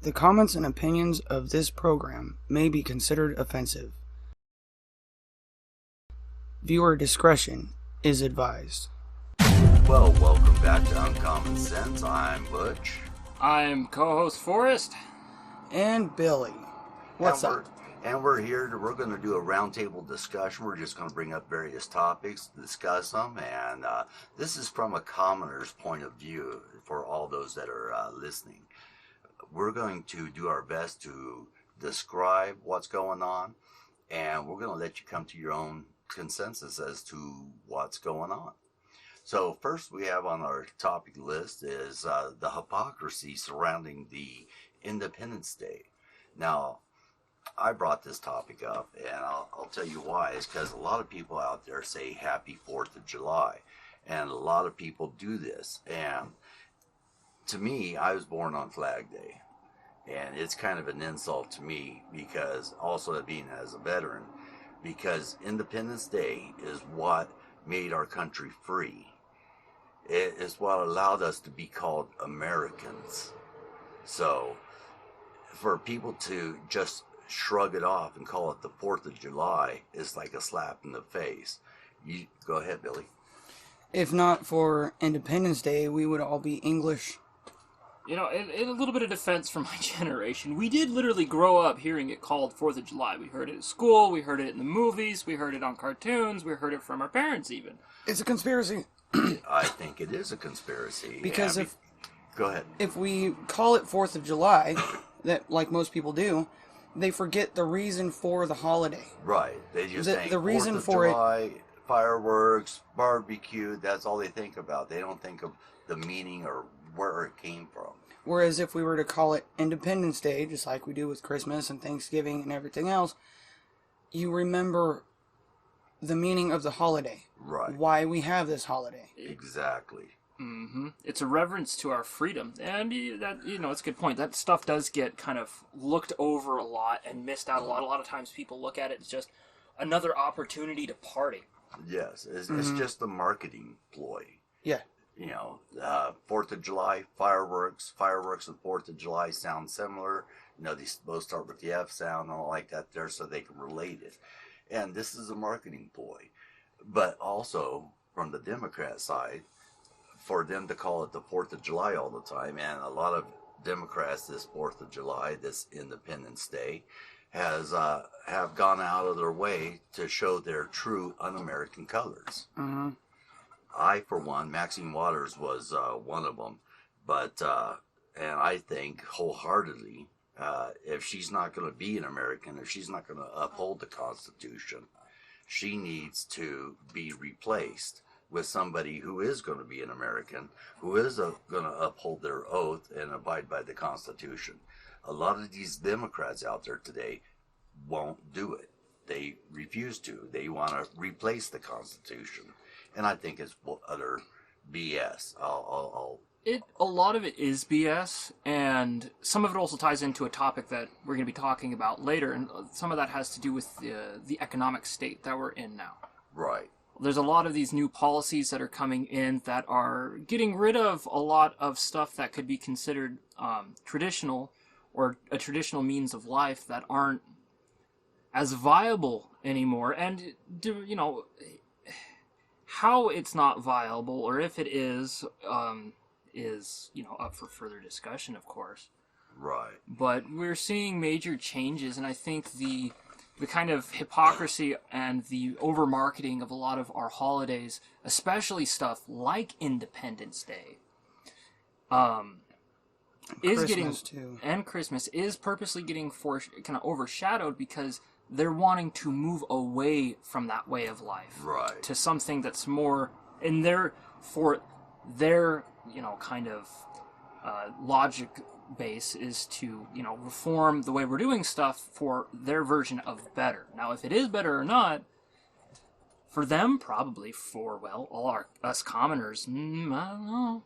The comments and opinions of this program may be considered offensive. Viewer discretion is advised. Well, welcome back to Uncommon Sense. I'm Butch. I'm co-host Forrest. And Billy. What's up? We're here. We're going to do a roundtable discussion. We're just going to bring up various topics, discuss them, and this is from a commoner's point of view for all those that are listening. We're going to do our best to describe what's going on, and we're going to let you come to your own consensus as to what's going on. So first we have on our topic list is the hypocrisy surrounding the Independence Day. Now, I brought this topic up, and I'll tell you why. It's because a lot of people out there say Happy 4th of July, and a lot of people do this. And to me, I was born on Flag Day, and it's kind of an insult to me because also being as a veteran, because Independence Day is what made our country free. It is what allowed us to be called Americans. So for people to just shrug it off and call it the 4th of July is like a slap in the face. You go ahead, Billy. If not for Independence Day, we would all be English. You know, in a little bit of defense for my generation, we did literally grow up hearing it called 4th of July. We heard it at school, we heard it in the movies, we heard it on cartoons, we heard it from our parents even. It's a conspiracy. I think it is a conspiracy. Because Go ahead. If we call it 4th of July, that like most people do, they forget the reason for the holiday. Right. They just think the reason 4th of for July, fireworks, barbecue, that's all they think about. They don't think of the meaning or where it came from. Whereas if we were to call it Independence Day, just like we do with Christmas and Thanksgiving and everything else, you remember the meaning of the holiday. Right. Why we have this holiday. Exactly. Mm-hmm. It's a reverence to our freedom. And that, it's a good point. That stuff does get kind of looked over a lot and missed out a lot. A lot of times people look at it as just another opportunity to party. Yes. It's just a marketing ploy. Yeah. 4th of July, fireworks and 4th of July sound similar. They both start with the F sound and all like that there so they can relate it. And this is a marketing ploy. But also, from the Democrat side, for them to call it the 4th of July all the time, and a lot of Democrats this 4th of July, this Independence Day, have gone out of their way to show their true un-American colors. Mm-hmm. I, for one, Maxine Waters was one of them, but and I think wholeheartedly, if she's not going to be an American, if she's not going to uphold the Constitution, she needs to be replaced with somebody who is going to be an American, who is going to uphold their oath and abide by the Constitution. A lot of these Democrats out there today won't do it. They refuse to. They want to replace the Constitution. And I think it's utter BS. A lot of it is BS, and some of it also ties into a topic that we're going to be talking about later, and some of that has to do with the economic state that we're in now. Right. There's a lot of these new policies that are coming in that are getting rid of a lot of stuff that could be considered traditional or a traditional means of life that aren't as viable anymore. And, how it's not viable, or if it is up for further discussion, of course. Right. But we're seeing major changes, and I think the kind of hypocrisy and the over-marketing of a lot of our holidays, especially stuff like Independence Day, and Christmas is purposely getting kind of overshadowed because they're wanting to move away from that way of life, right, to something that's more in their kind of logic base is to reform the way we're doing stuff for their version of better. Now, if it is better or not, for them, probably. For us commoners, I don't know.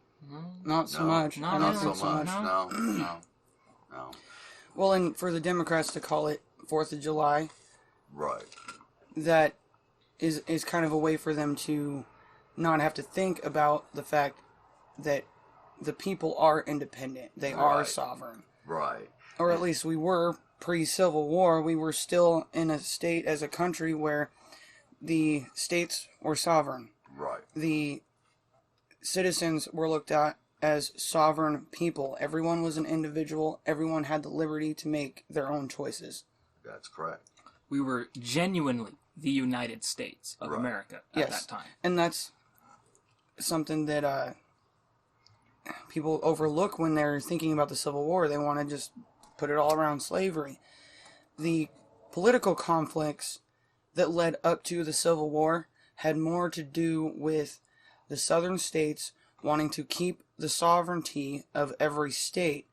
Not so much. Not so much. No. Well, and for the Democrats to call it 4th of July, right, that is kind of a way for them to not have to think about the fact that the people are independent. They are sovereign. Right. or at least we were pre-Civil War, we were still in a state as a country where the states were sovereign. Right. The citizens were looked at as sovereign people. Everyone was an individual. Everyone had the liberty to make their own choices. That's correct. We were genuinely the United States of America at that time. And that's something that people overlook when they're thinking about the Civil War. They want to just put it all around slavery. The political conflicts that led up to the Civil War had more to do with the southern states wanting to keep the sovereignty of every state,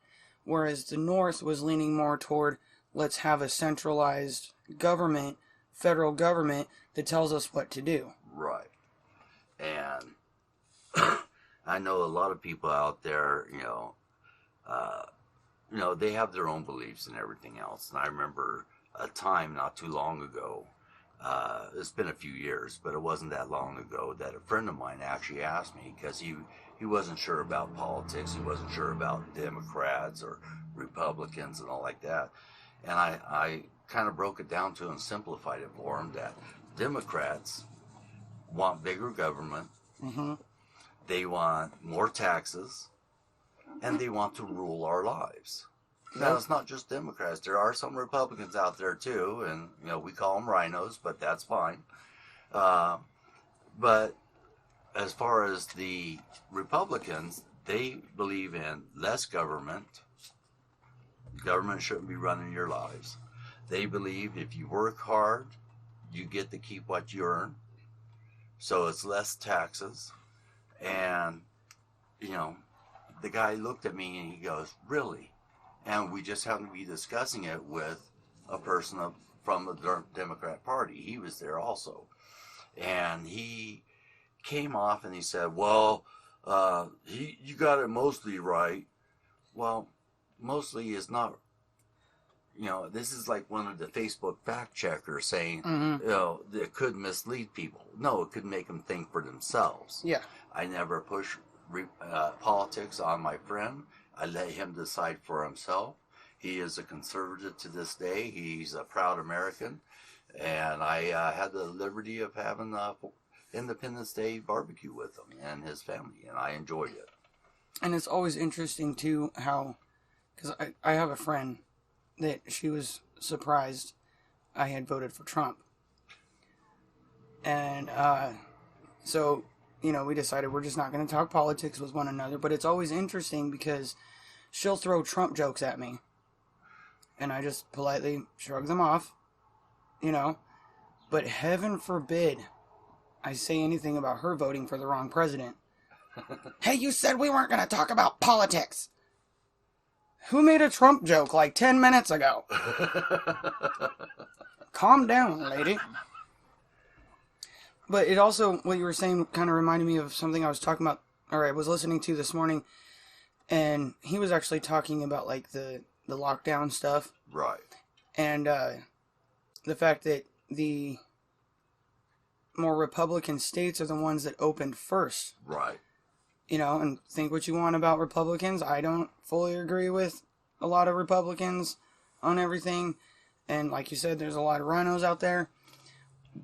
whereas the North was leaning more toward, let's have a centralized government, federal government, that tells us what to do. Right. And I know a lot of people out there, they have their own beliefs and everything else. And I remember a time not too long ago, it's been a few years, but it wasn't that long ago, that a friend of mine actually asked me, because he wasn't sure about politics, he wasn't sure about Democrats or Republicans and all like that. And I kind of broke it down to him and simplified it for him that Democrats want bigger government, they want more taxes, and they want to rule our lives. Now, it's not just Democrats. There are some Republicans out there, too, and, we call them rhinos, but that's fine. But as far as the Republicans, they believe in less government. Government shouldn't be running your lives. They believe if you work hard, you get to keep what you earn. So it's less taxes. And, the guy looked at me and he goes, really? And we just happened to be discussing it with a person from the Democrat Party. He was there also. And he came off and he said, well, you got it mostly right. Well, mostly is not, this is like one of the Facebook fact checkers saying, it could mislead people. No, it could make them think for themselves. Yeah. I never push politics on my friend. I let him decide for himself. He is a conservative to this day. He's a proud American. And I had the liberty of having Independence Day barbecue with him and his family, and I enjoyed it. And it's always interesting, too, how, because I have a friend that she was surprised I had voted for Trump. And so, we decided we're just not going to talk politics with one another, but it's always interesting because she'll throw Trump jokes at me, and I just politely shrug them off, but heaven forbid I say anything about her voting for the wrong president. Hey, you said we weren't going to talk about politics. Who made a Trump joke like 10 minutes ago? Calm down, lady. But it also, what you were saying kind of reminded me of something I was talking about, or I was listening to this morning, and he was actually talking about, like, the lockdown stuff. Right. And the fact that the more Republican states are the ones that opened first. Right. And think what you want about Republicans. I don't fully agree with a lot of Republicans on everything. And like you said, there's a lot of rhinos out there.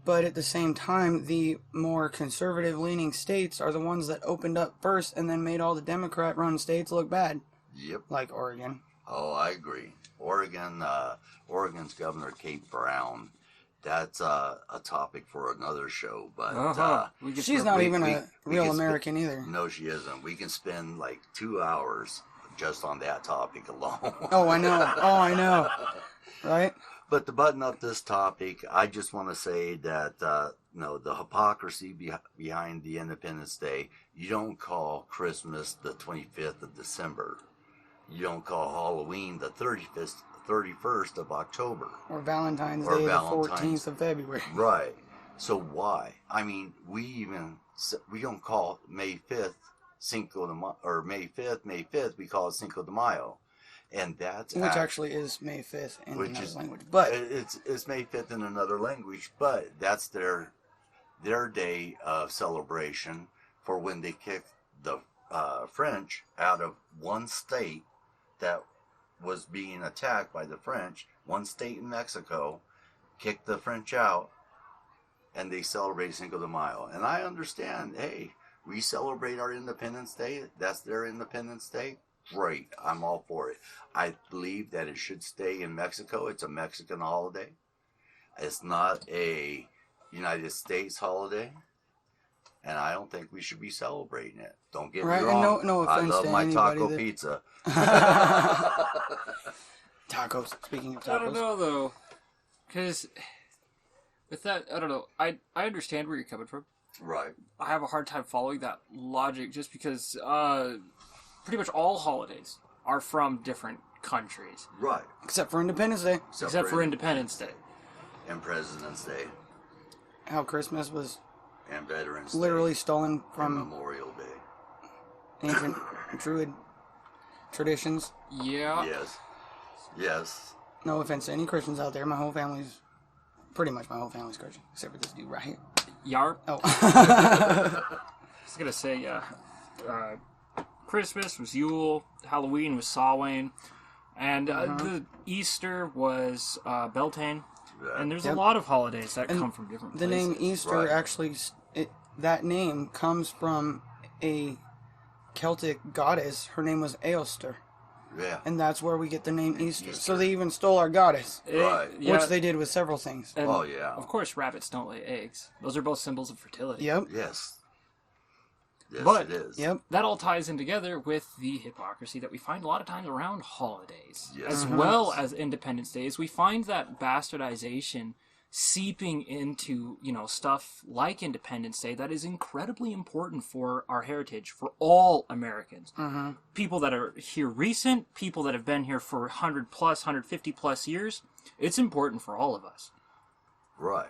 But at the same time, the more conservative-leaning states are the ones that opened up first and then made all the Democrat-run states look bad. Yep. Like Oregon. Oh, I agree. Oregon's Governor Kate Brown. That's a topic for another show, but she's not even a real American either. No, she isn't. We can spend like 2 hours just on that topic alone. Oh, I know. Right? But to button up this topic, I just want to say that the hypocrisy behind the Independence Day. You don't call Christmas the 25th of December. You don't call Halloween the 31st of October. Or Valentine's Day, the 14th of February. Right. So why? I mean, we don't call May 5th Cinco de Mayo, or May 5th, we call it Cinco de Mayo. And that's... Which actually is May 5th in another language. But it's May 5th in another language, but that's their day of celebration for when they kicked the French out of one state that was being attacked by the French, one state in Mexico kicked the French out, and they celebrate Cinco de Mayo. And I understand, hey, we celebrate our Independence Day. That's their Independence Day. Great. I'm all for it. I believe that it should stay in Mexico. It's a Mexican holiday. It's not a United States holiday. And I don't think we should be celebrating it. Don't get me wrong. No I offense love to my anybody taco that... pizza. Tacos. Speaking of tacos. I don't know, though. Because with that, I don't know. I understand where you're coming from. Right. I have a hard time following that logic just because pretty much all holidays are from different countries. Right. Except for Independence Day. Except for Independence Day. And President's Day. How Christmas was And Veterans literally Day. stolen And from Memorial Day. ancient Druid traditions. Yeah. Yes. No offense to any Christians out there. Pretty much my whole family's Christian. Except for this dude right here. Yarp. Oh. I was going to say, Christmas was Yule, Halloween was Samhain, and the Easter was Beltane. And there's a lot of holidays that come from different places. The name Easter Right. actually, that name comes from a Celtic goddess. Her name was Eoster. Yeah. And that's where we get the name Easter. So they even stole our goddess. Right. Which they did with several things. And Oh, yeah. Of course, rabbits don't lay eggs. Those are both symbols of fertility. Yep. Yes. Yes, But- it is. Yep. That all ties in together with the hypocrisy that we find a lot of times around holidays. Yes. As well as Independence Days. We find that bastardization seeping into, stuff like Independence Day that is incredibly important for our heritage, for all Americans. Mm-hmm. People that are here recent, people that have been here for 100 plus, 150 plus years. It's important for all of us. Right.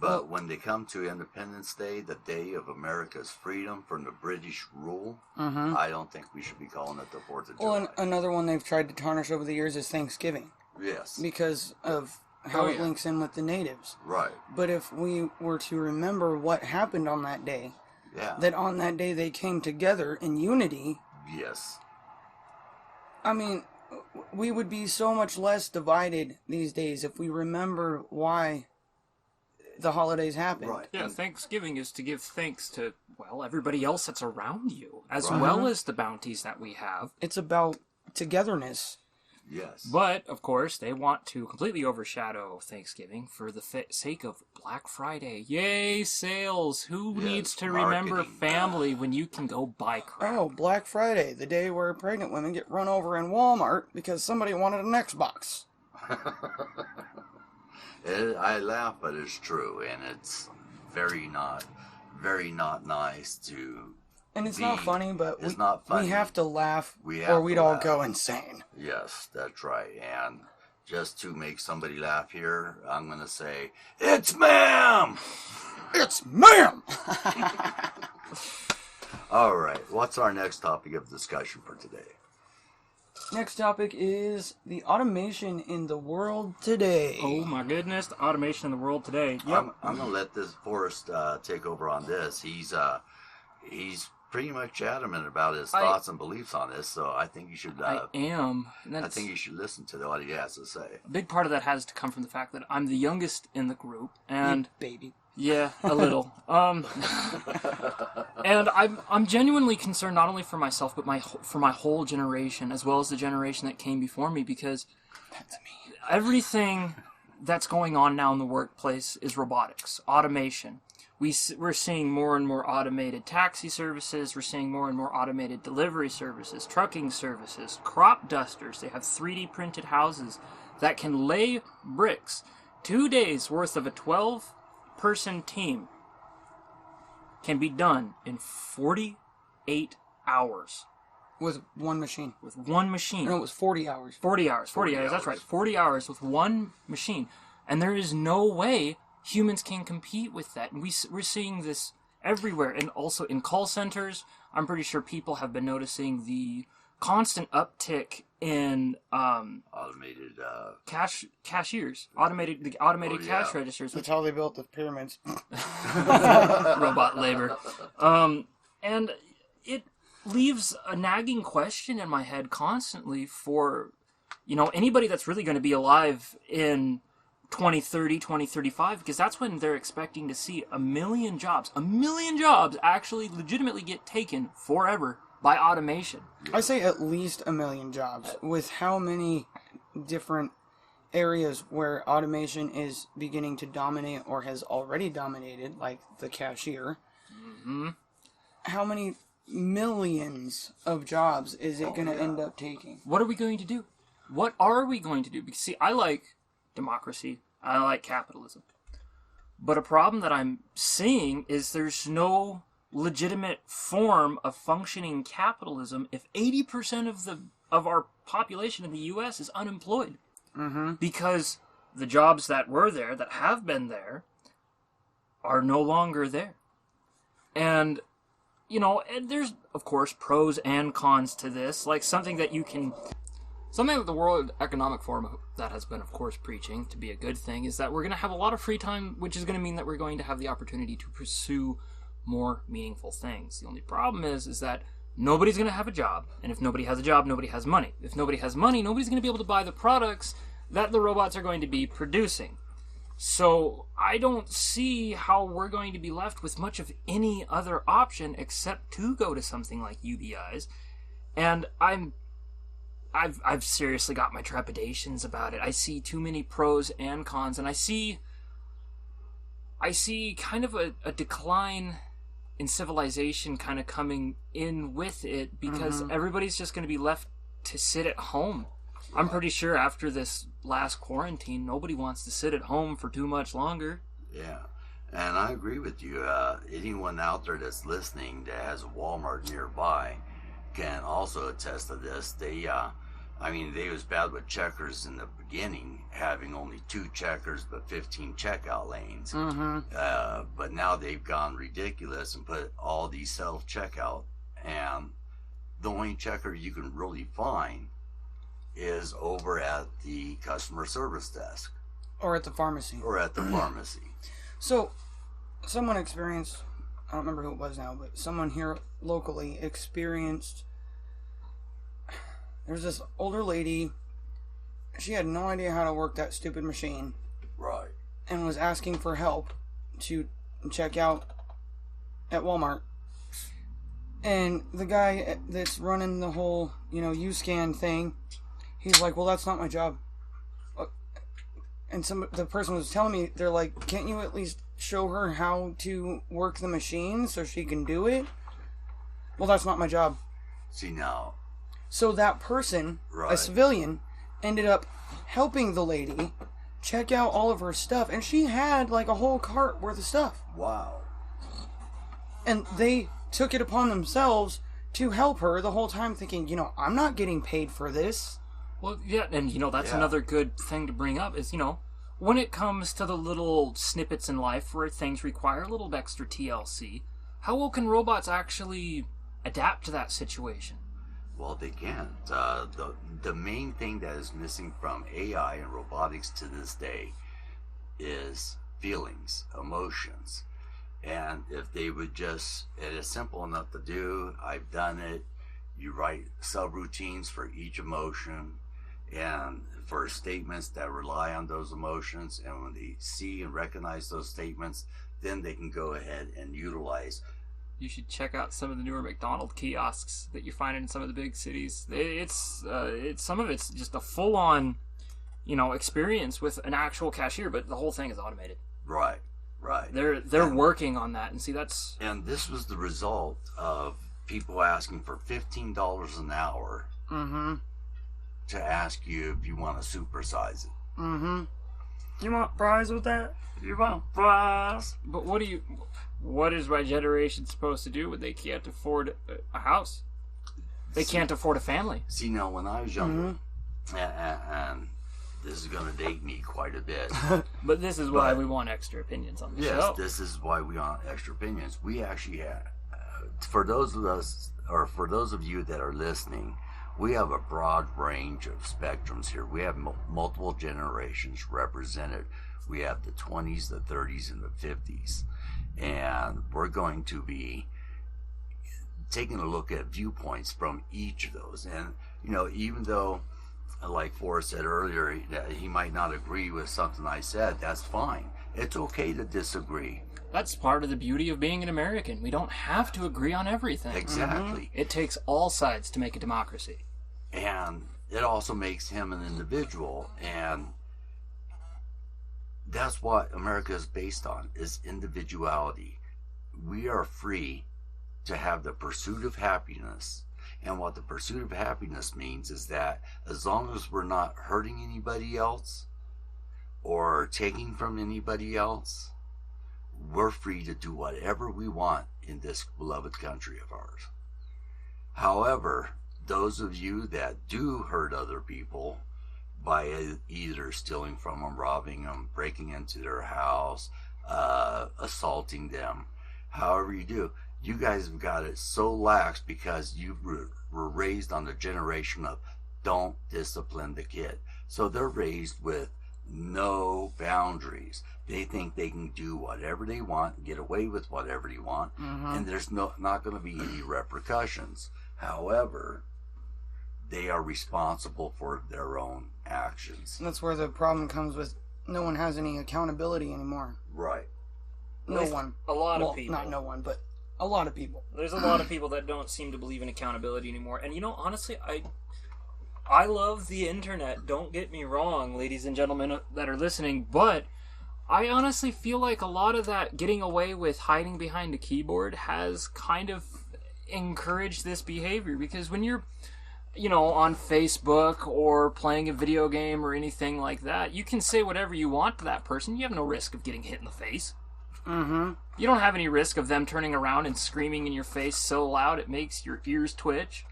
But when they come to Independence Day, the day of America's freedom from the British rule, I don't think we should be calling it the 4th of July. Well, and another one they've tried to tarnish over the years is Thanksgiving. Yes. Because of how it links in with the natives. Right. But if we were to remember what happened on that day, that on that day they came together in unity, Yes. I mean, we would be so much less divided these days if we remember why the holidays happened. Right. Yeah, Thanksgiving is to give thanks to, everybody else that's around you, as Right. well as the bounties that we have. It's about togetherness. Yes. But, of course, they want to completely overshadow Thanksgiving for the sake of Black Friday. Yay, sales! Who Yes, needs to remember marketing. family when you can go buy crap? Oh, Black Friday, the day where pregnant women get run over in Walmart because somebody wanted an Xbox. I laugh, but it's true, and it's very not nice to. And it's not funny, but It's not funny. we have to laugh We or have we'd to all laugh. go insane. Yes, that's right. And just to make somebody laugh here, I'm gonna say, "It's ma'am." It's ma'am! All right. What's our next topic of discussion for today? Next topic is the automation in the world today. Oh my goodness, the automation in the world today. I'm gonna let this Forrest take over on this. He's pretty much adamant about his thoughts and beliefs on this, so I think you should. I am. And I think you should listen to what he has to say. a big part of that has to come from the fact that I'm the youngest in the group, and Baby. yeah, a little. And I'm genuinely concerned not only for myself but for my whole generation, as well as the generation that came before me, because That's me. everything that's going on now in the workplace is robotics, automation. We're seeing more and more automated taxi services. We're seeing more and more automated delivery services, trucking services, crop dusters. They have 3D printed houses that can lay bricks. 2 days worth of a 12-person team can be done in 48 hours With one machine. with one machine. No, it was 40 hours. 40 hours. 40 hours, that's right. 40 hours with one machine. And there is no way humans can compete with that. And we're seeing this everywhere. And also in call centers, I'm pretty sure people have been noticing the constant uptick in Automated. cashiers, automated cash yeah. registers, That's which how they built the pyramids. robot labor. And it leaves a nagging question in my head constantly for anybody that's really going to be alive in 2030, 2035, because that's when they're expecting to see a million jobs actually legitimately get taken forever by automation. I say at least 1 million jobs. With how many different areas where automation is beginning to dominate or has already dominated, like the cashier, how many millions of jobs is it going to end up taking? What are we going to do? What are we going to do? Because, see, I like democracy. I like capitalism. But a problem that I'm seeing is there's no legitimate form of functioning capitalism if 80% of our population in the U.S. is unemployed. Because the jobs that were there, that have been there, are no longer there. And, and there's, of course, pros and cons to this. Like something that the World Economic Forum that has been, of course, preaching to be a good thing is that we're going to have a lot of free time, which is going to mean that we're going to have the opportunity to pursue more meaningful things. The only problem is that nobody's going to have a job, and if nobody has a job, nobody has money. If nobody has money, nobody's going to be able to buy the products that the robots are going to be producing. So I don't see how we're going to be left with much of any other option except to go to something like UBIs. And I've seriously got my trepidations about it. I see too many pros and cons, and I see kind of a decline in civilization kind of coming in with it because everybody's just going to be left to sit at home. I'm pretty sure after this last quarantine, nobody wants to sit at home for too much longer. Yeah, and I agree with you. Anyone out there that's listening that has a Walmart nearby can also attest to this. They was bad with checkers in the beginning, having only 2 checkers but 15 checkout lanes. But now they've gone ridiculous and put all these self-checkout, and the only checker you can really find is over at the customer service desk. Or at the pharmacy. So, someone experienced, I don't remember who it was now, but someone here locally experienced, there's this older lady, she had no idea how to work that stupid machine. Right. And was asking for help to check out at Walmart. And the guy that's running the whole, U-scan thing, he's like, well, that's not my job. And the person was telling me, they're like, can't you at least show her how to work the machine so she can do it? Well, that's not my job. See now. So that person, right, a civilian, ended up helping the lady check out all of her stuff. And she had like a whole cart worth of stuff. Wow. And they took it upon themselves to help her the whole time, thinking, I'm not getting paid for this. Well, yeah, and that's another good thing to bring up is, when it comes to the little snippets in life where things require a little extra TLC, how well can robots actually adapt to that situation? Well, they can't. The main thing that is missing from AI and robotics to this day is feelings, emotions. And if they would just, it is simple enough to do, I've done it, you write subroutines for each emotion and for statements that rely on those emotions, and when they see and recognize those statements, then they can go ahead and utilize. You should check out some of the newer McDonald's kiosks that you find in some of the big cities. It's some of it's just a full-on, experience with an actual cashier, but the whole thing is automated. Right. They're working on that, and see that's. And this was the result of people asking for $15 an hour to ask you if you want to supersize it. You want fries with that? You want fries? But what is my generation supposed to do when they can't afford a house? They can't afford a family. See, now when I was younger, and this is going to date me quite a bit. But this is why we want extra opinions on the show. Yes, this is why we want extra opinions. We actually have, for those of you that are listening, we have a broad range of spectrums here. We have multiple generations represented. We have the 20s, the 30s, and the 50s. And we're going to be taking a look at viewpoints from each of those. And, even though like Forrest said earlier, he might not agree with something I said. That's fine. It's okay to disagree. That's part of the beauty of being an American. We don't have to agree on everything. Exactly. It takes all sides to make a democracy. And it also makes him an individual. And that's what America is based on, is individuality. We are free to have the pursuit of happiness. And what the pursuit of happiness means is that as long as we're not hurting anybody else or taking from anybody else, we're free to do whatever we want in this beloved country of ours. However, those of you that do hurt other people by either stealing from them, robbing them, breaking into their house, assaulting them, however you do, you guys have got it so lax because you were raised on the generation of don't discipline the kid. So they're raised with no boundaries. They think they can do whatever they want, get away with whatever they want, and there's not going to be any repercussions. However, they are responsible for their own actions. And that's where the problem comes with no one has any accountability anymore. Right. No one. A lot Well, of people. not no one, but a lot of people. There's a lot of people that don't seem to believe in accountability anymore. And you know, honestly, I love the internet. Don't get me wrong, ladies and gentlemen that are listening, but I honestly feel like a lot of that getting away with hiding behind a keyboard has kind of encouraged this behavior, because when you're, you know, on Facebook or playing a video game or anything like that, you can say whatever you want to that person. You have no risk of getting hit in the face. You don't have any risk of them turning around and screaming in your face so loud it makes your ears twitch.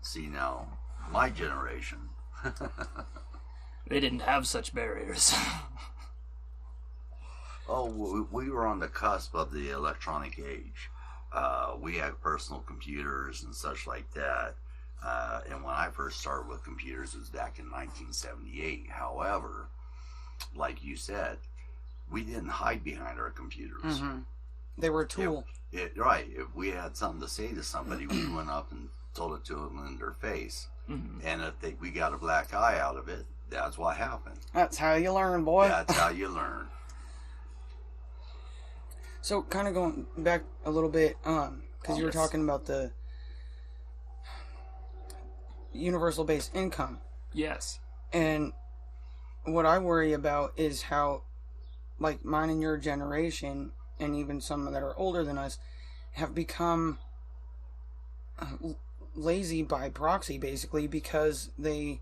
See, now, my generation, They didn't have such barriers. we were on the cusp of the electronic age. We had personal computers and such like that. And when I first started with computers, it was back in 1978. However, like you said, we didn't hide behind our computers. They were a tool. Right. If we had something to say to somebody, we went up and told it to them in their face. And if we got a black eye out of it, that's what happened. That's how you learn, boy. That's how you learn. So, kind of going back a little bit, because you were talking about the universal basic income. Yes. And what I worry about is how, like, mine and your generation, and even some that are older than us, have become lazy by proxy, basically, because they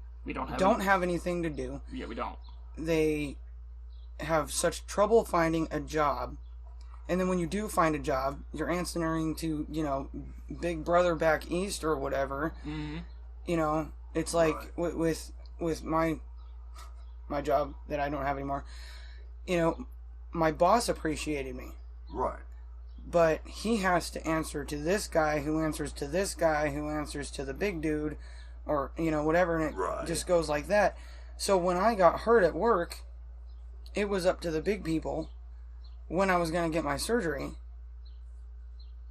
don't have anything to do. Yeah, we don't. They have such trouble finding a job. And then when you do find a job, you're answering to, you know, Big Brother back east or whatever. You know, it's like with my job that I don't have anymore. You know, my boss appreciated me. Right. But he has to answer to this guy who answers to this guy who answers to the big dude, or, you know, whatever, and it just goes like that. So when I got hurt at work, it was up to the big people when I was going to get my surgery.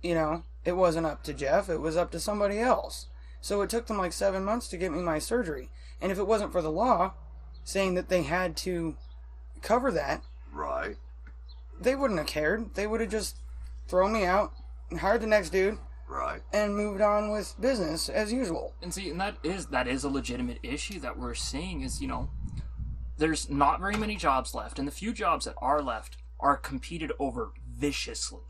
You know, it wasn't up to Jeff, it was up to somebody else. So it took them like 7 months to get me my surgery. And if it wasn't for the law saying that they had to cover that, right, they wouldn't have cared. They would have just thrown me out, hired the next dude, right, and moved on with business as usual. And see, and that is a legitimate issue that we're seeing is, you know, there's not very many jobs left, and the few jobs that are left are competed over viciously.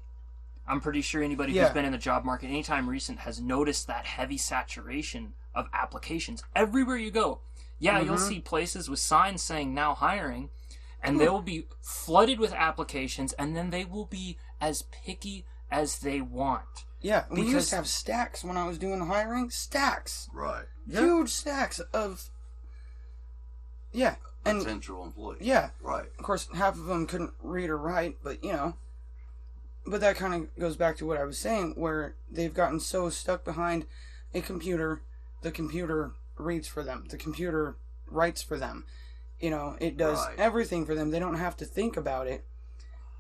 I'm pretty sure anybody who's been in the job market anytime recent has noticed that heavy saturation of applications. Everywhere you go, you'll see places with signs saying now hiring, and they will be flooded with applications, and then they will be as picky as they want. Yeah, we used to have stacks when I was doing the hiring. Stacks. Right. Huge stacks of... Yeah. And, potential employees. Yeah. Right. Of course, half of them couldn't read or write, but, you know. But that kind of goes back to what I was saying, where they've gotten so stuck behind a computer, the computer reads for them, the computer writes for them. You know, it does everything for them. They don't have to think about it.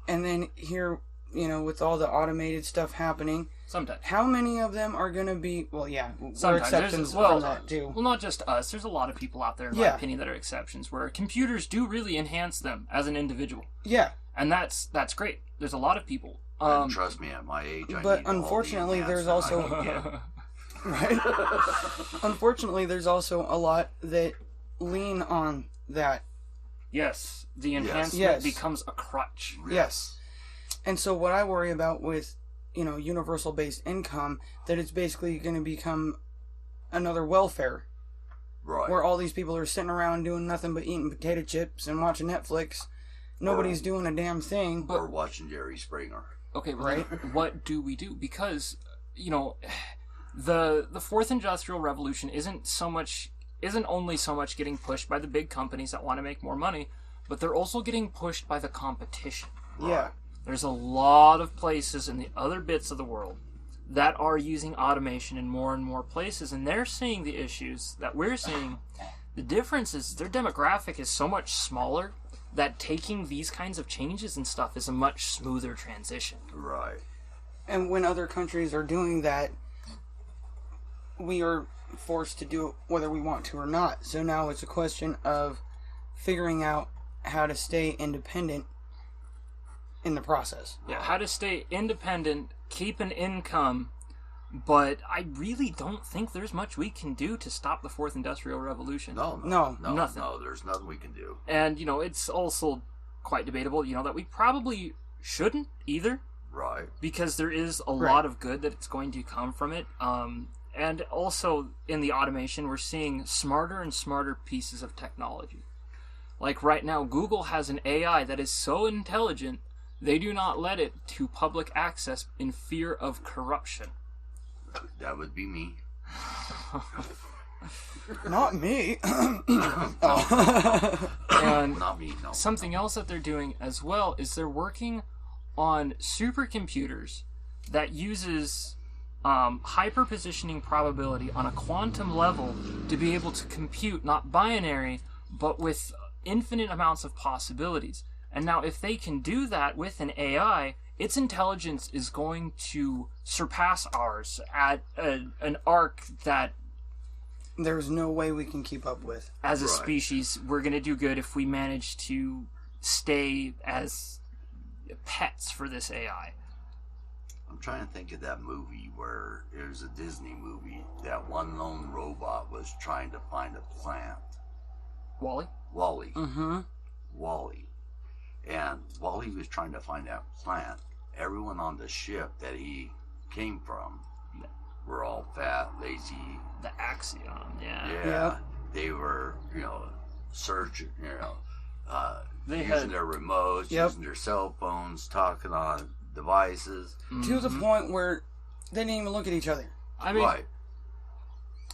And then here with all the automated stuff happening, Sometimes. how many of them are going to be, well, yeah, there are Sometimes. exceptions from that, too. Well, not just us. There's a lot of people out there, in my opinion, that are exceptions, where computers do really enhance them as an individual. Yeah. And that's great. There's a lot of people. And trust me, at my age, but unfortunately, there's also... Right? Unfortunately, there's also a lot that lean on that. Yes. The enhancement becomes a crutch. Yes. And so what I worry about with, universal-based income, that it's basically going to become another welfare. Right. Where all these people are sitting around doing nothing but eating potato chips and watching Netflix. Nobody's doing a damn thing. Or watching Jerry Springer. Okay, right. What do we do? Because, the fourth industrial revolution isn't only so much getting pushed by the big companies that want to make more money, but they're also getting pushed by the competition. Yeah. There's a lot of places in the other bits of the world that are using automation in more and more places, and they're seeing the issues that we're seeing. The difference is their demographic is so much smaller that taking these kinds of changes and stuff is a much smoother transition. Right. And when other countries are doing that, we are forced to do it whether we want to or not. So now it's a question of figuring out how to stay independent in the process. Yeah, how to stay independent, keep an income, but I really don't think there's much we can do to stop the fourth industrial revolution. No, nothing. No, there's nothing we can do. And, it's also quite debatable, that we probably shouldn't either. Right. Because there is a lot of good that's going to come from it. And also, in the automation, we're seeing smarter and smarter pieces of technology. Like right now, Google has an AI that is so intelligent, they do not let it to public access in fear of corruption. That would be me. Not me. And Not me, no. Something else that they're doing as well is they're working on supercomputers that uses hyperpositioning probability on a quantum level to be able to compute not binary, but with infinite amounts of possibilities. And now if they can do that with an AI, its intelligence is going to surpass ours at an arc that there's no way we can keep up with. As a species, we're going to do good if we manage to stay as pets for this AI. I'm trying to think of that movie where it was a Disney movie. That one lone robot was trying to find a plant. Wally? Wally. Mm-hmm. Wally. And while he was trying to find that plant, everyone on the ship that he came from were all fat, lazy. The Axiom, yeah. Yeah. They were, searching, They using had their remotes, using their cell phones, talking on devices. To the point where they didn't even look at each other. I mean,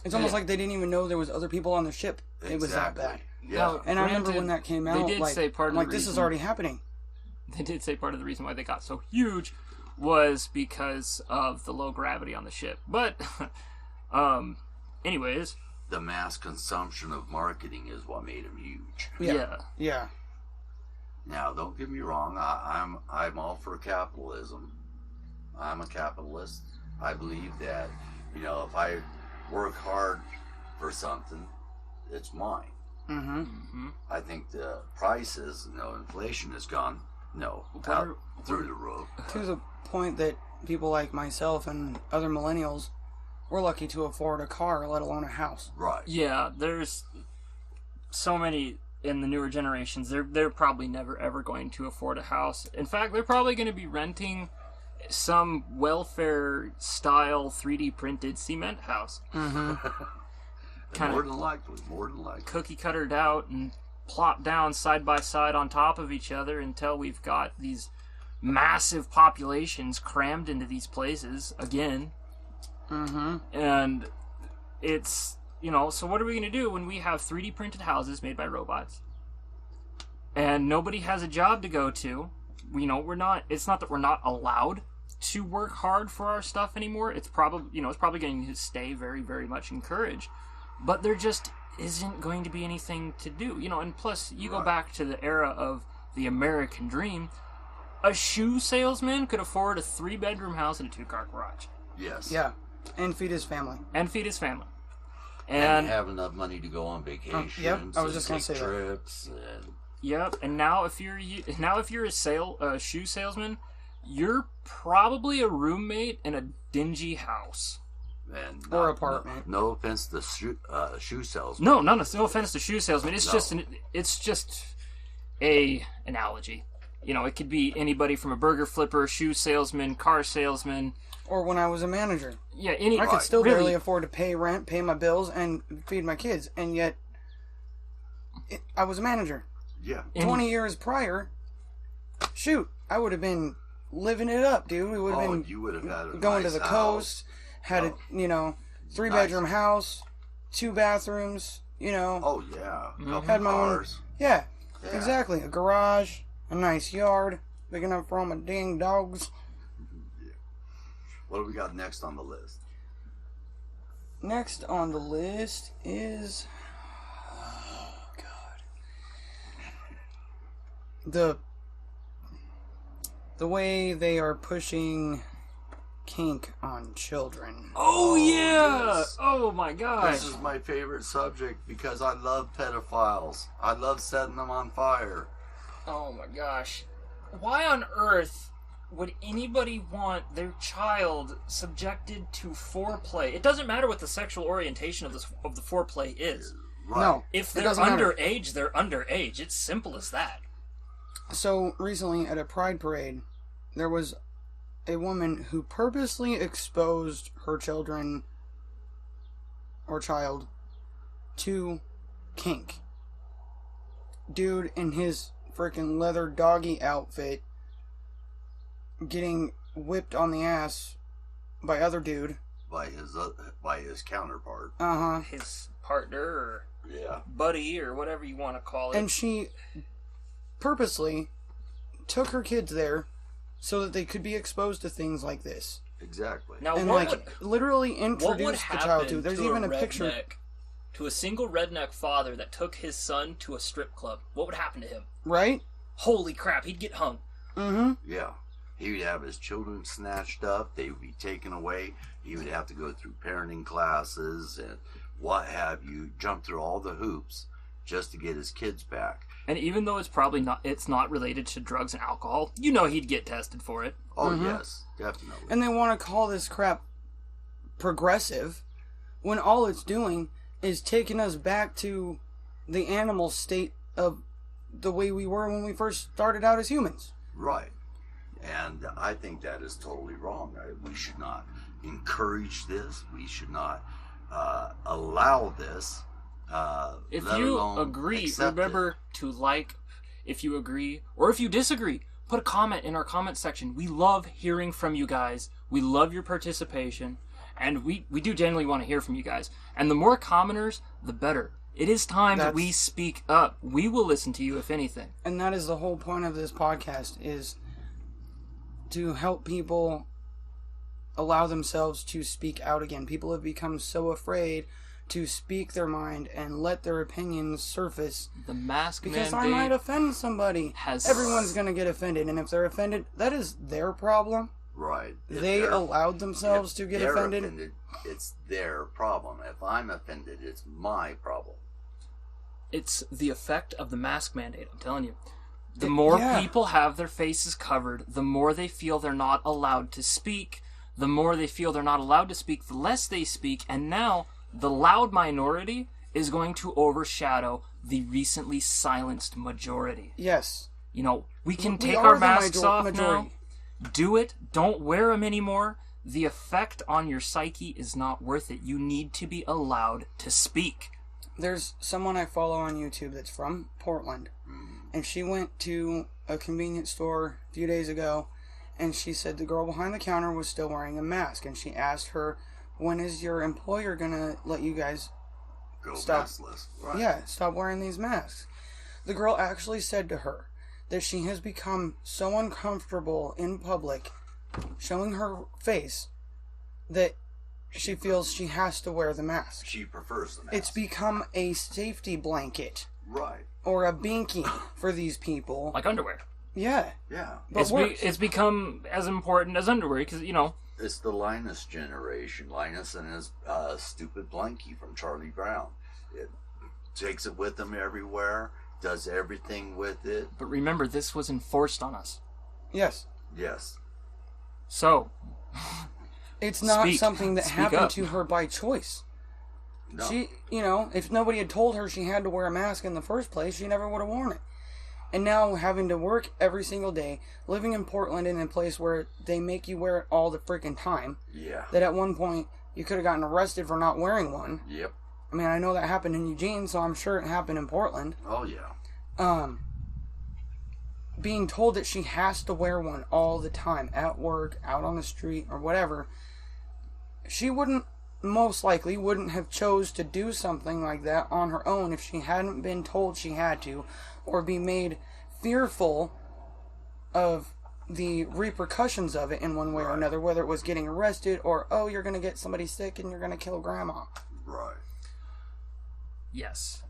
it's almost like they didn't even know there was other people on the ship. It was that bad. Yeah. Now, And I remember when that came out, they did say part of the this is reason- already happening. They did say part of the reason why they got so huge was because of the low gravity on the ship. But, anyways. The mass consumption of marketing is what made him huge. Yeah. Now, don't get me wrong. I'm all for capitalism. I'm a capitalist. I believe that, if I work hard for something, it's mine. Mm-hmm. Mm-hmm. I think the prices, inflation has gone, out through the roof. To the point that people like myself and other millennials, we're lucky to afford a car, let alone a house. Right. Yeah, there's so many in the newer generations. They're probably never ever going to afford a house. In fact, they're probably going to be renting some welfare style 3D printed cement house. Mm-hmm. More than likely. Cookie cuttered out and plopped down side by side on top of each other until we've got these massive populations crammed into these places again. Mm-hmm. And it's, so what are we going to do when we have 3D printed houses made by robots? And nobody has a job to go to. It's not that we're not allowed to work hard for our stuff anymore. It's probably going to stay very, very much encouraged. But there just isn't going to be anything to do. And plus, you go back to the era of the American dream, A shoe salesman could afford a 3-bedroom house and a 2-car garage. Yes. Yeah. And feed his family. And feed his family. And have enough money to go on vacations. Yep, I was just going to say trips that. And... Yep, and now if you're a shoe salesman, you're probably a roommate in a dingy house. And or apartment. No offense to shoe salesman. No offense to shoe salesman. It's just a analogy. You know, it could be anybody from a burger flipper, shoe salesman, car salesman. Or when I was a manager. Yeah, I could still really, barely afford to pay rent, pay my bills, and feed my kids. And yet, I was a manager. Yeah. 20 years prior, shoot, I would have been living it up, dude. We would have been you would have had going nice to the house. coast, had a 3-bedroom house, 2 bathrooms, Oh, yeah. Couple Had my own- cars. Yeah, Yeah. exactly. A garage, a nice yard, big enough for all my dang dogs. What do we got next on the list? Next on the list is... Oh, God. The way they are pushing kink on children. Oh yeah! Yes. Oh my gosh! This is my favorite subject because I love pedophiles. I love setting them on fire. Oh my gosh! Why on earth would anybody want their child subjected to foreplay? It doesn't matter what the sexual orientation of the foreplay is. Right. No. If It they're doesn't matter. underage, they're underage. It's simple as that. So, recently at a pride parade, there was a woman who purposely exposed her children or child to kink. Dude in his freaking leather doggy outfit getting whipped on the ass by other dude. By his counterpart. Uh-huh. His partner or Yeah. buddy or whatever you want to call it. And she purposely took her kids there so that they could be exposed to things like this. Exactly. now, And what literally would introduced the happen child to. There's to even a a picture. to a single redneck father that took his son to a strip club? What would happen to him? Right? Holy crap, he'd get hung. Mm-hmm. Yeah. He would have his children snatched up. They would be taken away. He would have to go through parenting classes and what have you, jump through all the hoops just to get his kids back. And even though it's not related to drugs and alcohol, he'd get tested for it. Oh, Mhm. yes, definitely. And they want to call this crap progressive when all it's doing is taking us back to the animal state of the way we were when we first started out as humans. Right. And I think that is totally wrong. We should not encourage this. We should not allow this. If let you alone agree, accept remember to like. If you agree, or if you disagree, put a comment in our comment section. We love hearing from you guys. We love your participation. And we do genuinely want to hear from you guys. And the more commenters, the better. It is time that we speak up. We will listen to you, if anything. And that is the whole point of this podcast, is to help people allow themselves to speak out again. People have become so afraid to speak their mind and let their opinions surface The mask because I mandate might offend somebody. has... Everyone's going to get offended, and if they're offended, that is their problem. Right. If They they're- allowed themselves if to get they're offended. It's their problem. If I'm offended, it's my problem. It's the effect of the mask mandate, I'm telling you. The more people have their faces covered, the more they feel they're not allowed to speak. The more they feel they're not allowed to speak, the less they speak. And now, the loud minority is going to overshadow the recently silenced majority. Yes. We can We take are our the masks off majority. now. Do it. Don't wear them anymore. The effect on your psyche is not worth it. You need to be allowed to speak. There's someone I follow on YouTube that's from Portland, and she went to a convenience store a few days ago, and she said the girl behind the counter was still wearing a mask, and she asked her, when is your employer gonna let you guys Go Stop. maskless. Right. stop wearing these masks? The girl actually said to her that she has become so uncomfortable in public showing her face that she feels she has to wear the mask. She prefers the mask. It's become a safety blanket right. or a binky for these people. Like underwear. Yeah. Yeah. But worse. It's become as important as underwear because, It's the Linus generation. Linus and his stupid blankie from Charlie Brown. It takes it with him everywhere, does everything with it. But remember, this was enforced on us. Yes. Yes. So, It's not something that happened up. to her by choice. No. She, if nobody had told her she had to wear a mask in the first place, she never would have worn it. And now having to work every single day, living in Portland in a place where they make you wear it all the freaking time. Yeah. That at one point you could have gotten arrested for not wearing one. Yep. I mean, I know that happened in Eugene, so I'm sure it happened in Portland. Oh, yeah. Being told that she has to wear one all the time, at work, out on the street, or whatever, she most likely wouldn't have chose to do something like that on her own if she hadn't been told she had to, or be made fearful of the repercussions of it in one way or another, whether it was getting arrested or, oh, you're going to get somebody sick and you're going to kill grandma. Right. yes.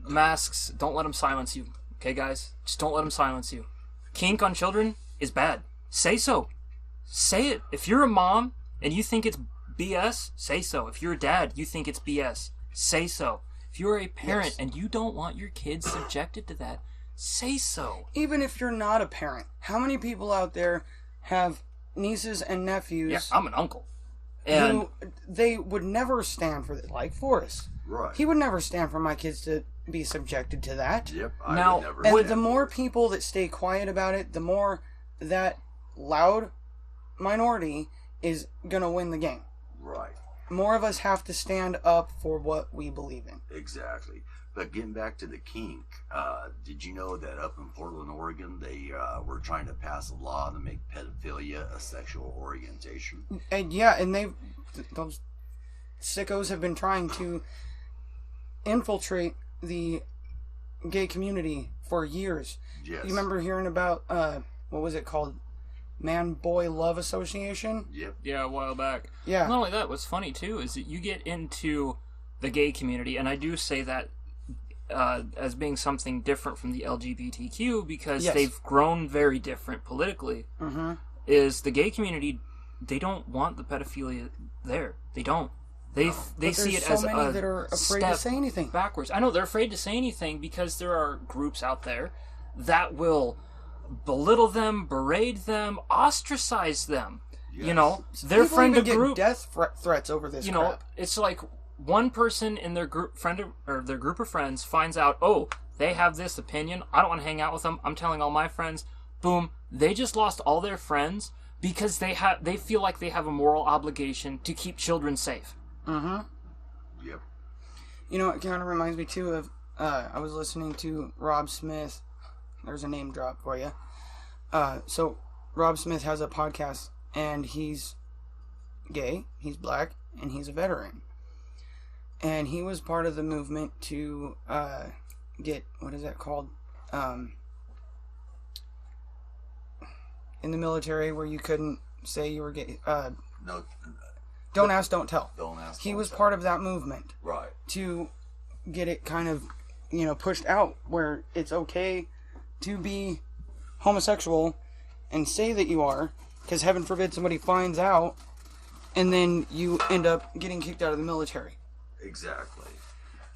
Masks, don't let them silence you. Okay, guys? Just don't let them silence you. Kink on children is bad. Say so. Say it. If you're a mom and you think it's BS, say so. If you're a dad, you think it's BS, say so. If you're a parent and you don't want your kids subjected to that, say so. Even if you're not a parent, how many people out there have nieces and nephews? Yeah, I'm an uncle. And who they would never stand for it, like Forrest. Right. He would never stand for my kids to be subjected to that. Yep. Now, would never And stand the more for it. people that stay quiet about it, the more that loud minority is going to win the game. Right. More of us have to stand up for what we believe in. Exactly. But getting back to the kink, did you know that up in Portland, Oregon, they were trying to pass a law to make pedophilia a sexual orientation? And yeah, and those sickos have been trying to infiltrate the gay community for years. Yes. You remember hearing about, what was it called? Man-Boy Love Association? Yep. yeah, a while back. Yeah. Not only that, what's funny too is that you get into the gay community, and I do say that as being something different from the LGBTQ because Yes. they've grown very different politically. Mm-hmm. Is the gay community? They don't want the pedophilia there. They don't. They But see there's it so as many a that are afraid step to say anything. backwards. I know they're afraid to say anything because there are groups out there that will belittle them, berate them, ostracize them. Yes. You know, their People friend even of group. get death threats over this You know, crap. it's like one person in their group their group of friends finds out, oh, they have this opinion. I don't want to hang out with them. I'm telling all my friends. Boom, they just lost all their friends because they feel like they have a moral obligation to keep children safe. Mm-hmm. Yep. You know, it kind of reminds me, too, of... I was listening to Rob Smith. There's a name drop for you. So, Rob Smith has a podcast, and he's gay, he's black, and he's a veteran. And he was part of the movement to get... What is that called? In the military, where you couldn't say you were gay... No. don't ask, don't tell. Don't ask. He don't was tell. part of that movement Right. to get it kind of, pushed out where it's okay to be homosexual and say that you are, because heaven forbid somebody finds out and then you end up getting kicked out of the military. Exactly.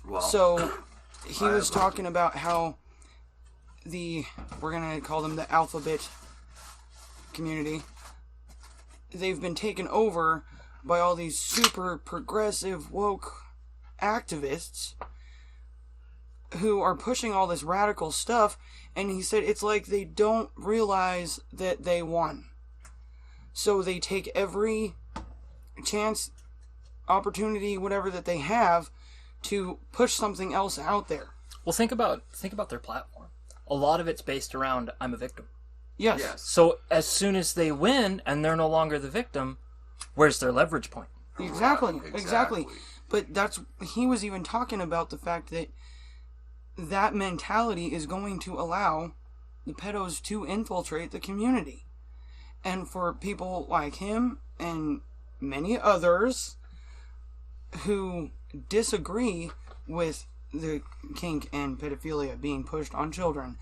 Well. So he was talking about how we're going to call them the alphabet community, they've been taken over by all these super progressive woke activists who are pushing all this radical stuff, and he said it's like they don't realize that they won. So they take every chance, opportunity, whatever that they have to push something else out there. Well, think about their platform. A lot of it's based around I'm a victim. Yes. Yes. So as soon as they win and they're no longer the victim, where's their leverage point? Exactly. Right, Exactly. But he was even talking about the fact that mentality is going to allow the pedos to infiltrate the community. And for people like him and many others who disagree with the kink and pedophilia being pushed on children,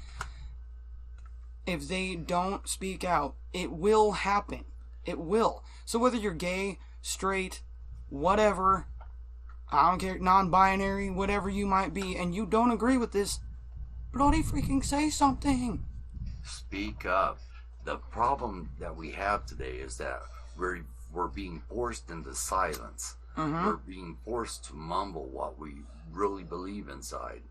if they don't speak out, it will happen. It will. So whether you're gay, straight, whatever, I don't care, non-binary, whatever you might be, and you don't agree with this, bloody freaking say something. Speak up. The problem that we have today is that we're being forced into silence. We're being forced to mumble what we really believe inside.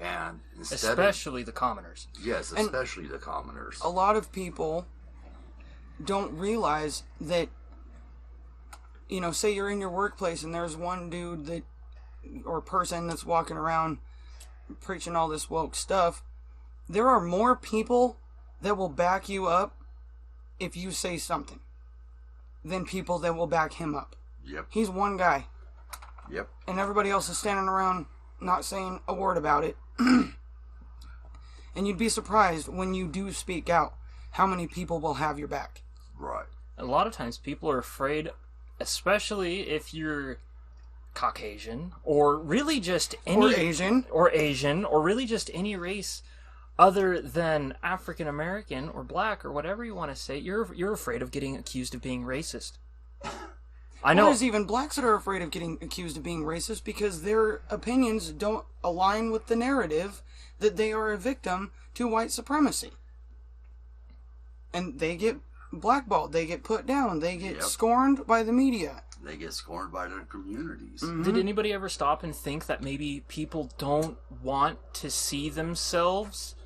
And especially the commoners. Yes, especially the commoners. A lot of people don't realize that, you know, say you're in your workplace and there's one dude that, or person that's walking around preaching all this woke stuff. There are more people that will back you up if you say something than people that will back him up. Yep. He's one guy. Yep. And everybody else is standing around not saying a word about it. And you'd be surprised when you do speak out how many people will have your back. Right. A lot of times people are afraid, especially if you're Caucasian, or really just any... Or Asian, or really just any race other than African American or black or whatever you want to say. You're afraid of getting accused of being racist. I know. There's even blacks that are afraid of getting accused of being racist because their opinions don't align with the narrative that they are a victim to white supremacy. And they get blackballed, they get put down, they get scorned by the media. They get scorned by their communities. Did anybody ever stop and think that maybe people don't want to see themselves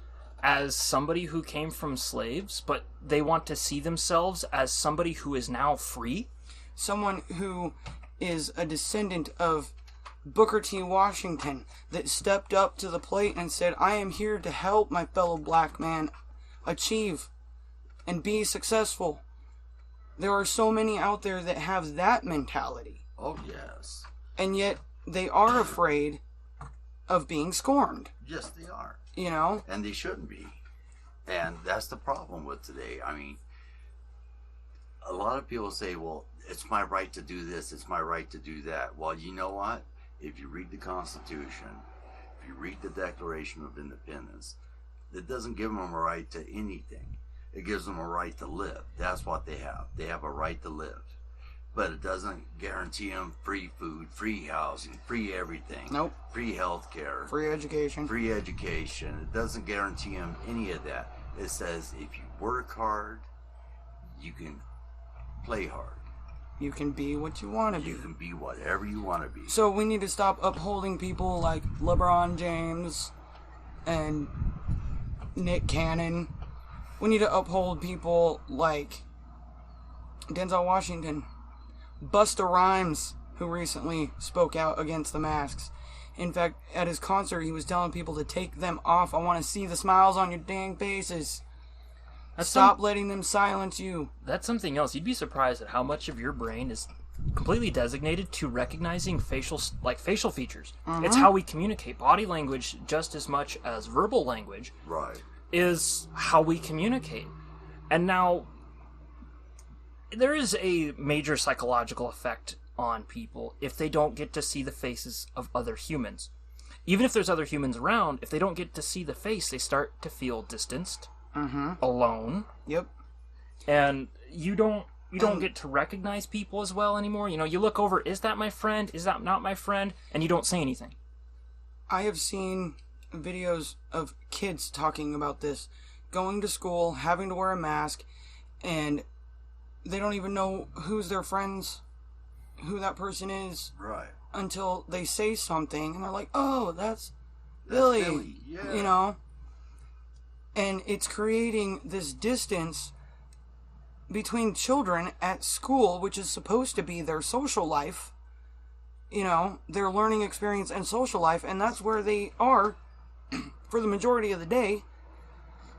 as somebody who came from slaves, but they want to see themselves as somebody who is now free? Someone who is a descendant of Booker T. Washington that stepped up to the plate and said, I am here to help my fellow black man achieve and be successful. There are so many out there that have that mentality. Oh, yes. And yet they are afraid of being scorned. Yes, they are. You know? And they shouldn't be. And that's the problem with today. I mean, a lot of people say, well, it's my right to do this, it's my right to do that. Well, you know what? If you read the Constitution, if you read the Declaration of Independence, it doesn't give them a right to anything. It gives them a right to live. That's what they have. They have a right to live. But it doesn't guarantee them free food, free housing, free everything. Nope. Free health care. Free education. Free education. It doesn't guarantee them any of that. It says if you work hard, you can play hard. You can be what you want to be. You can be whatever you want to be. So we need to stop upholding people like LeBron James and Nick Cannon. We need to uphold people like Denzel Washington, Busta Rhymes, who recently spoke out against the masks. In fact, at his concert, he was telling people to take them off. I want to see the smiles on your dang faces. Stop letting them silence you. That's something else. You'd be surprised at how much of your brain is completely designated to recognizing facial features. It's how we communicate. Body language, just as much as verbal language, Right. is how we communicate. And now, there is a major psychological effect on people if they don't get to see the faces of other humans. Even if there's other humans around, if they don't get to see the face, they start to feel distanced, alone. Yep. And you don't get to recognize people as well anymore. You know, you look over, is that my friend? Is that not my friend? And you don't say anything. I have seen videos of kids talking about this, going to school, having to wear a mask, and they don't even know who's their friends, who that person is, Right. until they say something, and they're like, oh, that's Billy. Yeah. You know? And it's creating this distance between children at school, which is supposed to be their social life, you know, their learning experience and social life, and that's where they are for the majority of the day.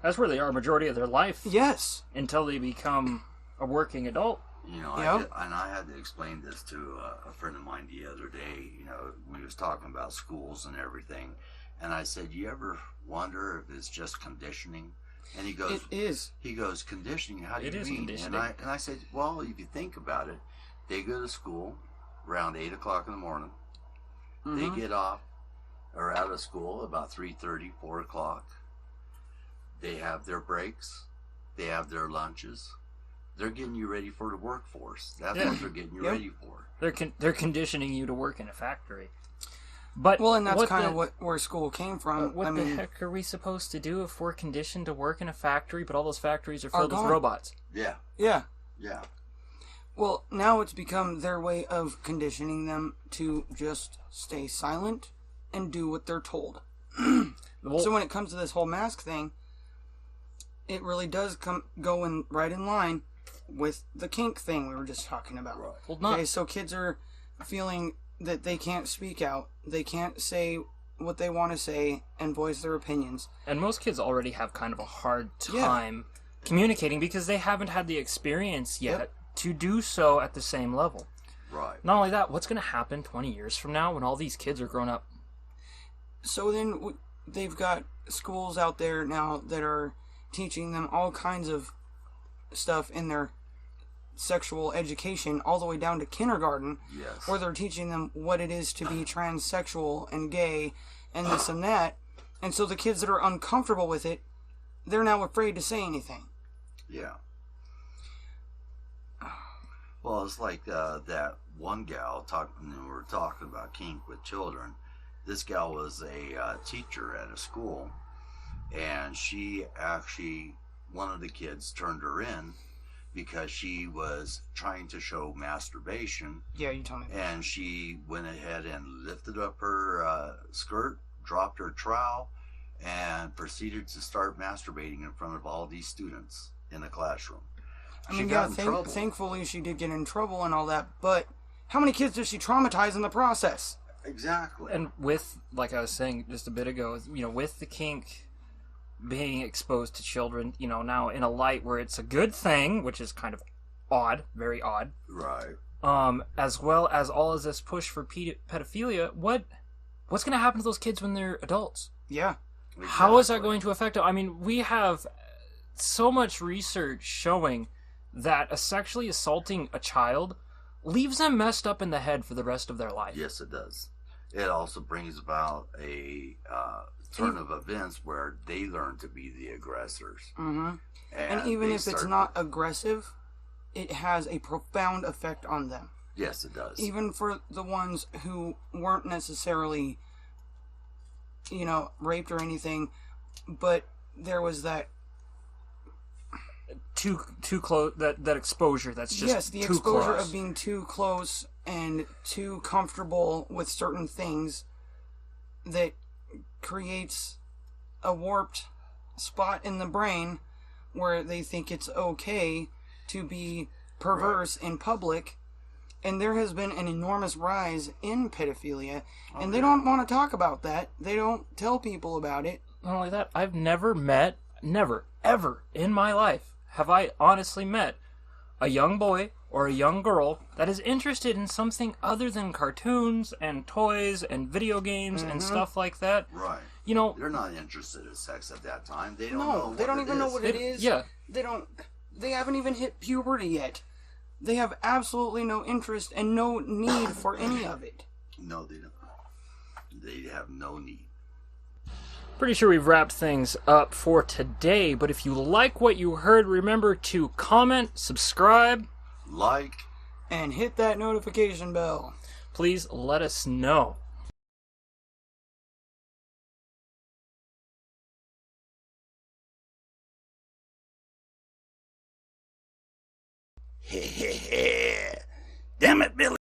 That's where they are majority of their life. Yes. Until they become a working adult. You know, Yep. I had to explain this to a friend of mine the other day. You know, we was talking about schools and everything, and I said, "You ever wonder if it's just conditioning?" And he goes, It is. He goes, "Conditioning? How do It you is mean?" conditioning. And I said, "Well, if you think about it, they go to school around 8:00 in the morning. They get off or out of school about 3:30, 4:00. They have their breaks. They have their lunches. They're getting you ready for the workforce. That's Yeah. what they're getting you Yep. ready for. They're conditioning you to work in a factory. But Well, and that's what kind the- of where school came from. What I the mean, heck are we supposed to do if we're conditioned to work in a factory, but all those factories are filled with gone. robots? Yeah, yeah. yeah. Well, now it's become their way of conditioning them to just stay silent and do what they're told. Well, So when it comes to this whole mask thing, it really does go in right in line with the kink thing we were just talking about. Right. well, not Okay, so kids are feeling that they can't speak out, they can't say what they want to say and voice their opinions. and most kids already have kind of a hard Yeah. time communicating because they haven't had the experience yet Yep. to do so at the same level. Right. Not only that, what's going to happen 20 years from now when all these kids are grown up? So then they've got schools out there now that are teaching them all kinds of stuff in their sexual education, all the way down to kindergarten, Yes. where they're teaching them what it is to be transsexual and gay and this and that. And so the kids that are uncomfortable with it, they're now afraid to say anything. Yeah. Well, it's like that one gal we were talking about kink with children. This gal was a teacher at a school, and she actually, one of the kids turned her in because she was trying to show masturbation, Yeah, you tell me. and she went ahead and lifted up her skirt, dropped her trowel, and proceeded to start masturbating in front of all these students in the classroom. I mean, yeah, thankfully she did get in trouble and all that, but how many kids does she traumatize in the process? Exactly. And with, like I was saying just a bit ago, with the kink being exposed to children, now in a light where it's a good thing, which is kind of odd, very odd, Right. as well as all of this push for pedophilia, what's going to happen to those kids when they're adults? Yeah. How is that going to affect them? I mean, we have so much research showing that a sexually assaulting a child leaves them messed up in the head for the rest of their life. Yes, it does. It also brings about a turn of events where they learn to be the aggressors. Mm-hmm. And even they if it's start- not aggressive, it has a profound effect on them. Yes, it does. Even for the ones who weren't necessarily, raped or anything, but there was that. Too close, that exposure that's just Yes, the too exposure close. of being too close and too comfortable with certain things that creates a warped spot in the brain where they think it's okay to be perverse in public. And there has been an enormous rise in pedophilia, and they don't want to talk about that. They don't tell people about it. Not only that, I've never, ever in my life have I honestly met a young boy or a young girl that is interested in something other than cartoons and toys and video games and stuff like that. Right. They're not interested in sex at that time. They don't know No, what they don't it even know is. what it is. Yeah. They haven't even hit puberty yet. They have absolutely no interest and no need for any of it. No, they don't. They have no need. Pretty sure we've wrapped things up for today, but if you like what you heard, remember to comment, subscribe. Like. And hit that notification bell. Please let us know. Damn it, Billy.